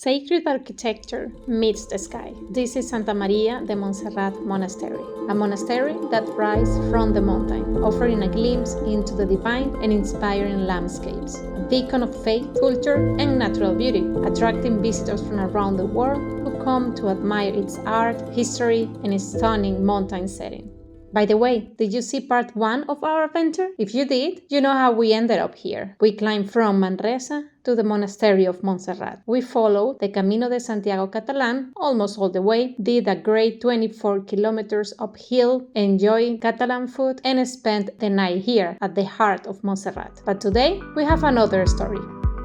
Sacred architecture meets the sky. This is Santa Maria de Montserrat Monastery, a monastery that rises from the mountain, offering a glimpse into the divine and inspiring landscapes. A beacon of faith, culture, and natural beauty, attracting visitors from around the world who come to admire its art, history, and its stunning mountain setting. By the way, did you see part 1 of our adventure? If you did, you know how we ended up here. We climbed from Manresa to the Monastery of Montserrat. We followed the Camino de Santiago Catalan almost all the way, did a great 24 kilometers uphill, enjoyed Catalan food, and spent the night here at the heart of Montserrat. But today, we have another story.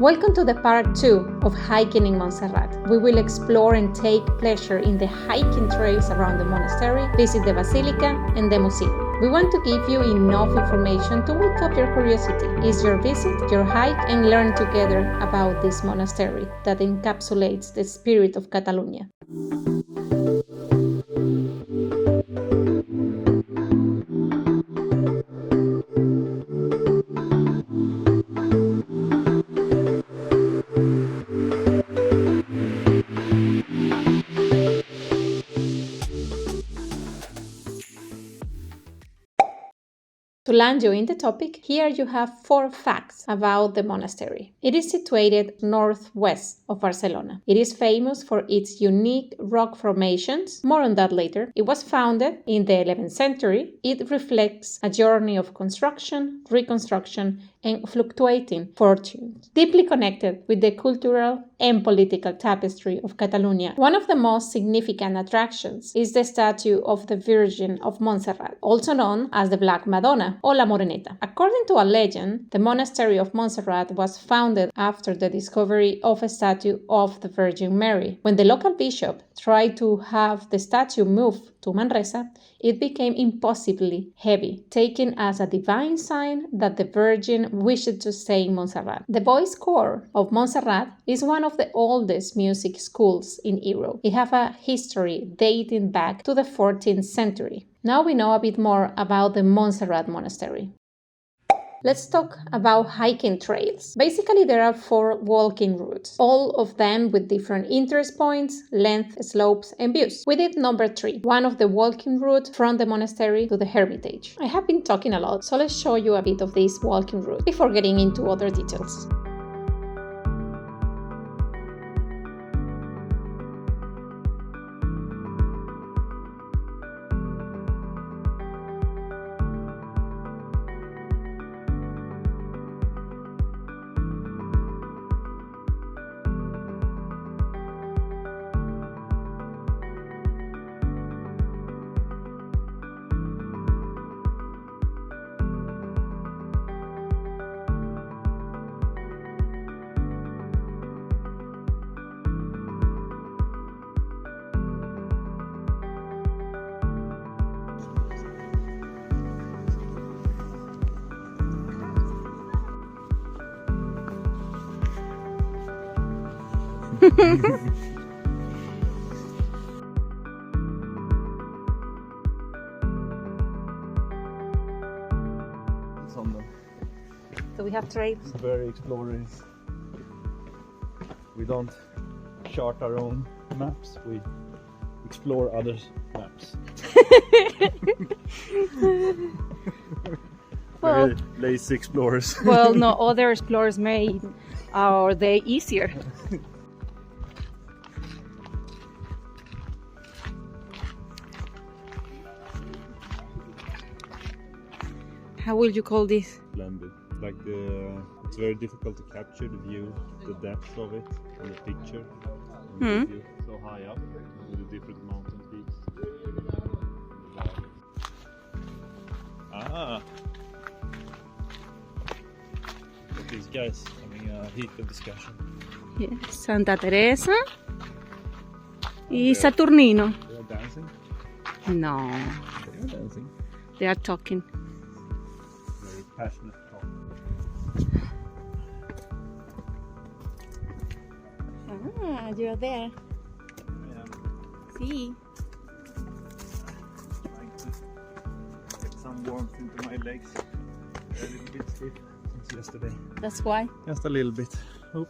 Welcome to the part 2 of hiking in Montserrat. We will explore and take pleasure in the hiking trails around the monastery, visit the basilica and the museum. We want to give you enough information to wake up your curiosity. It's your visit, your hike, and learn together about this monastery that encapsulates the spirit of Catalonia. To land you in the topic, here you have 4 facts about the monastery. It is situated northwest of Barcelona. It is famous for its unique rock formations. More on that later. It was founded in the 11th century. It reflects a journey of construction, reconstruction, and fluctuating fortunes, deeply connected with the cultural and political tapestry of Catalonia. One of the most significant attractions is the statue of the Virgin of Montserrat, also known as the Black Madonna or La Moreneta. According to a legend, the monastery of Montserrat was founded after the discovery of a statue of the Virgin Mary. When the local bishop tried to have the statue moved to Manresa, it became impossibly heavy, taken as a divine sign that the Virgin wished to stay in Montserrat. The voice corps of Montserrat is one of the oldest music schools in Europe. It has a history dating back to the 14th century. Now we know a bit more about the Montserrat Monastery. Let's talk about hiking trails. Basically, there are 4 walking routes, all of them with different interest points, length, slopes, and views. We did number 3, one of the walking route from the monastery to the Hermitage. I have been talking a lot, so let's show you a bit of this walking route before getting into other details. So we have trails. Very explorers. We don't chart our own maps, we explore others' maps. Well, very lazy explorers. well, no, other explorers made our day easier. How will you call this? Blended. Like it's very difficult to capture the view, the depth of it on the picture. So high up with the different mountain peaks. Look at these guys having a heated discussion. Yeah. Santa Teresa y Saturnino. They are dancing. No, They are dancing. they are talking. Very passionate talk. Ah, you're there. I am See. trying to get some warmth into my legs. They're a little bit stiff since yesterday. That's why. Just a little bit. Oh.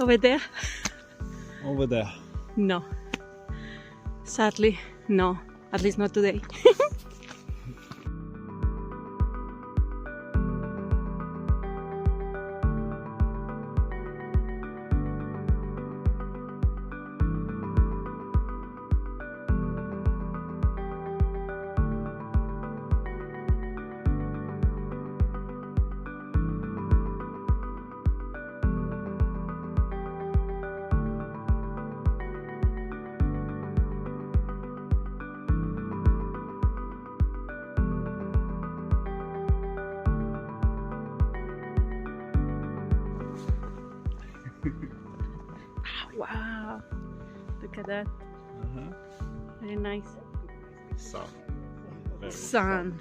Over there? Over there. No. Sadly, no. At least not today. Wow. Look at that. Very nice. Sun. Very Sun.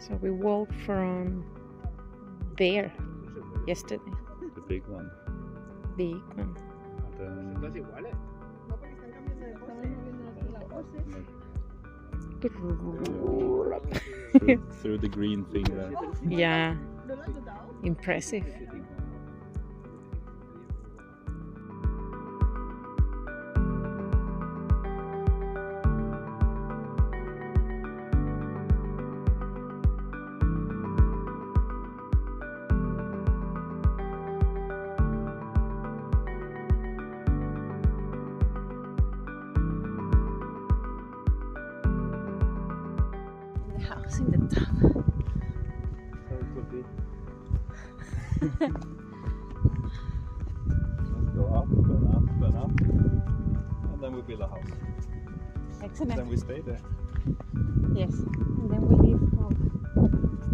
So we walked from there yesterday. The big one. Big one. And then through the green thing there. Yeah. Impressive. The house in the top. So it will be. Let's go up and up and up. And then we build a house. Excellent. Then we stay there. Yes. And then we leave for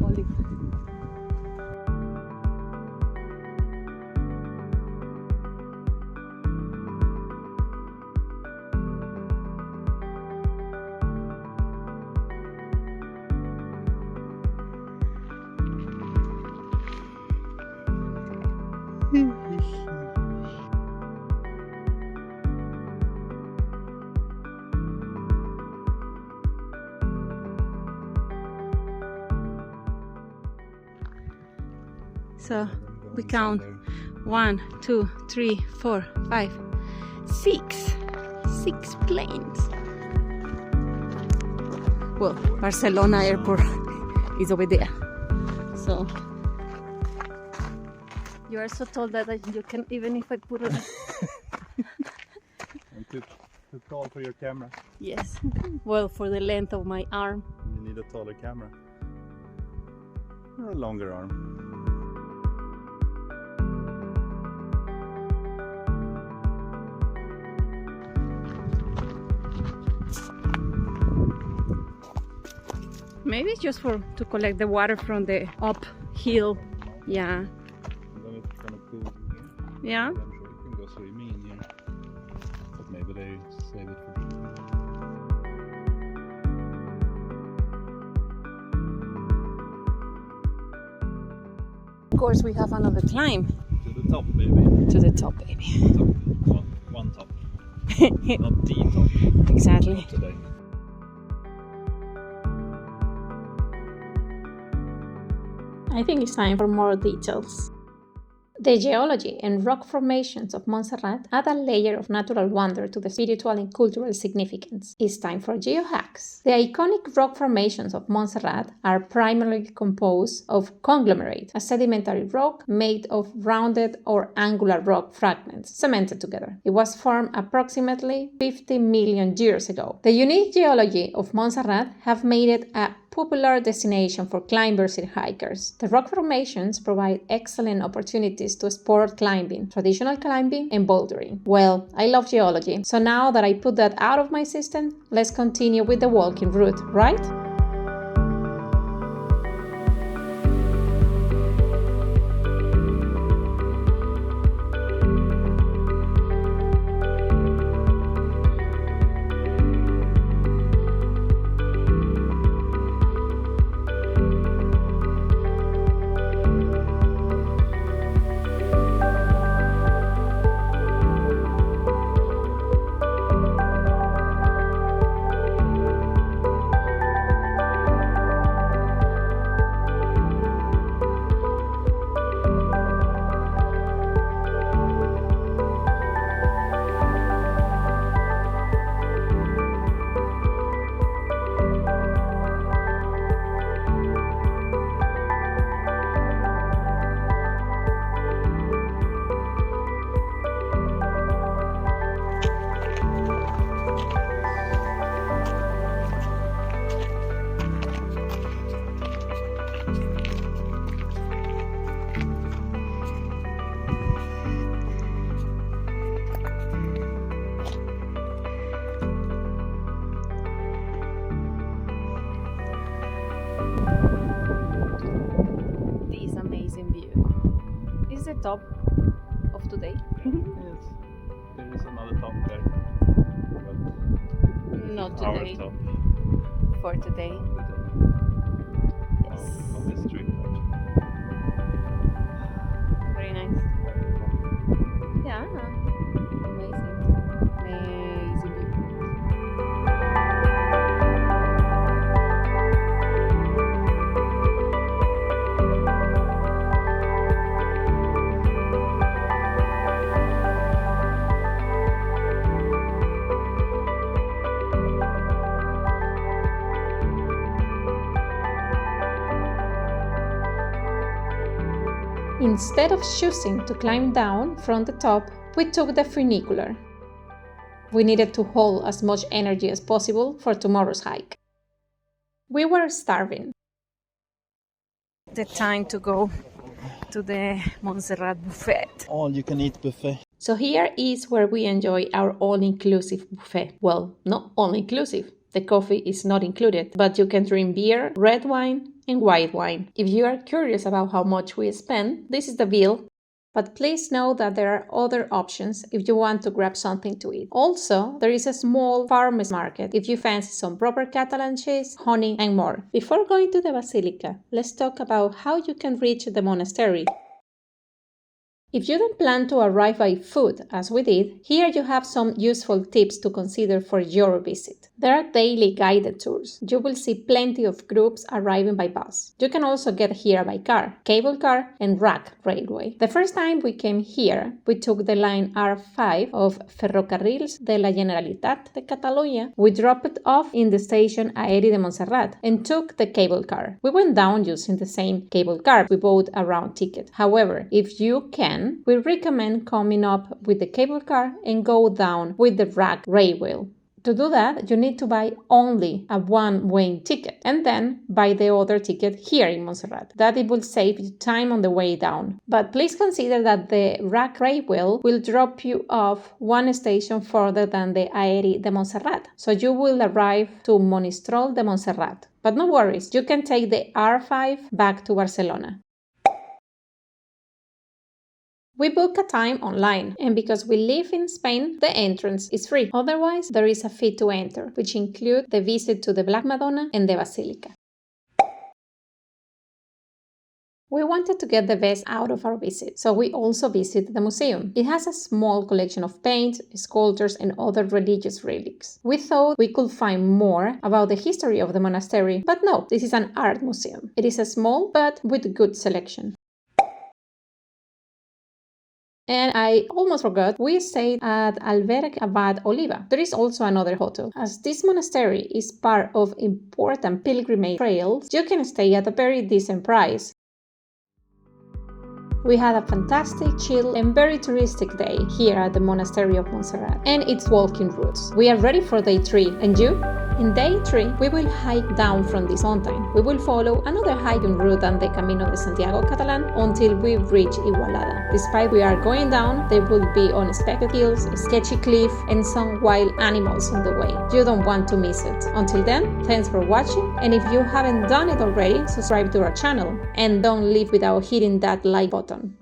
Olive. So we count 1, 2, 3, 4, 5, 6. 6 planes. Well, Barcelona airport is over there. So you are so tall that you can, even if I put it. And too tall for your camera. Yes. Well, for the length of my arm. You need a taller camera. Or a longer arm. Maybe it's just to collect the water from the uphill. Yeah. And then it's kind of cool here. Yeah. I'm sure you can go swimming in here. But maybe they save it for Of course, we have another climb to the top, baby. to the top, baby. Top. One top. Not the top. Exactly. Not today. I think it's time for more details. The geology and rock formations of Montserrat add a layer of natural wonder to the spiritual and cultural significance. It's time for geohacks. The iconic rock formations of Montserrat are primarily composed of conglomerate, a sedimentary rock made of rounded or angular rock fragments cemented together. It was formed approximately 50 million years ago. The unique geology of Montserrat have made it a popular destination for climbers and hikers. The rock formations provide excellent opportunities to sport climbing, traditional climbing, and bouldering. Well, I love geology, so now that I put that out of my system, let's continue with the walking route, right? This amazing view. This is the top of today. Yes, there is another top there. Not Our today. top For today. Yes. on this trip. Very nice. Yeah. Amazing. Amazing view. Instead of choosing to climb down from the top, we took the funicular. We needed to hold as much energy as possible for tomorrow's hike. We were starving. The time to go to the Montserrat buffet. All you can eat buffet. So here is where we enjoy our all-inclusive buffet. Well, not all-inclusive. The coffee is not included, but you can drink beer, red wine, and white wine. If you are curious about how much we spend, this is the bill. But please know that there are other options if you want to grab something to eat. Also, there is a small farmers market if you fancy some proper Catalan cheese, honey, and more. Before going to the Basilica, let's talk about how you can reach the monastery. If you don't plan to arrive by foot, as we did, here you have some useful tips to consider for your visit. There are daily guided tours. You will see plenty of groups arriving by bus. You can also get here by car, cable car, and rack railway. The first time we came here, we took the line R5 of Ferrocarrils de la Generalitat de Catalunya. We dropped off in the station Aeri de Montserrat and took the cable car. We went down using the same cable car. We bought a round ticket. However, if you can, we recommend coming up with the cable car and go down with the rack railway. To do that, you need to buy only a one-way ticket and then buy the other ticket here in Montserrat. That it will save you time on the way down. But please consider that the rack railway will drop you off one station further than the Aeri de Montserrat. So you will arrive to Monistrol de Montserrat. But no worries, you can take the R5 back to Barcelona. We book a time online, and because we live in Spain, the entrance is free. Otherwise, there is a fee to enter, which include the visit to the Black Madonna and the Basilica. We wanted to get the best out of our visit, so we also visited the museum. It has a small collection of paints, sculptures, and other religious relics. We thought we could find more about the history of the monastery, but no, this is an art museum. It is a small but with good selection. And I almost forgot, we stayed at Albergue Abad Oliva. There is also another hotel. As this monastery is part of important pilgrimage trails, you can stay at a very decent price. We had a fantastic, chill and very touristic day here at the Monastery of Montserrat and its walking routes. We are ready for day 3, and you? In day 3, we will hike down from this mountain. We will follow another hiking route than the Camino de Santiago Catalan until we reach Igualada. Despite we are going down, there will be unexpected hills, a sketchy cliff, and some wild animals on the way. You don't want to miss it. Until then, thanks for watching, and if you haven't done it already, subscribe to our channel and don't leave without hitting that like button.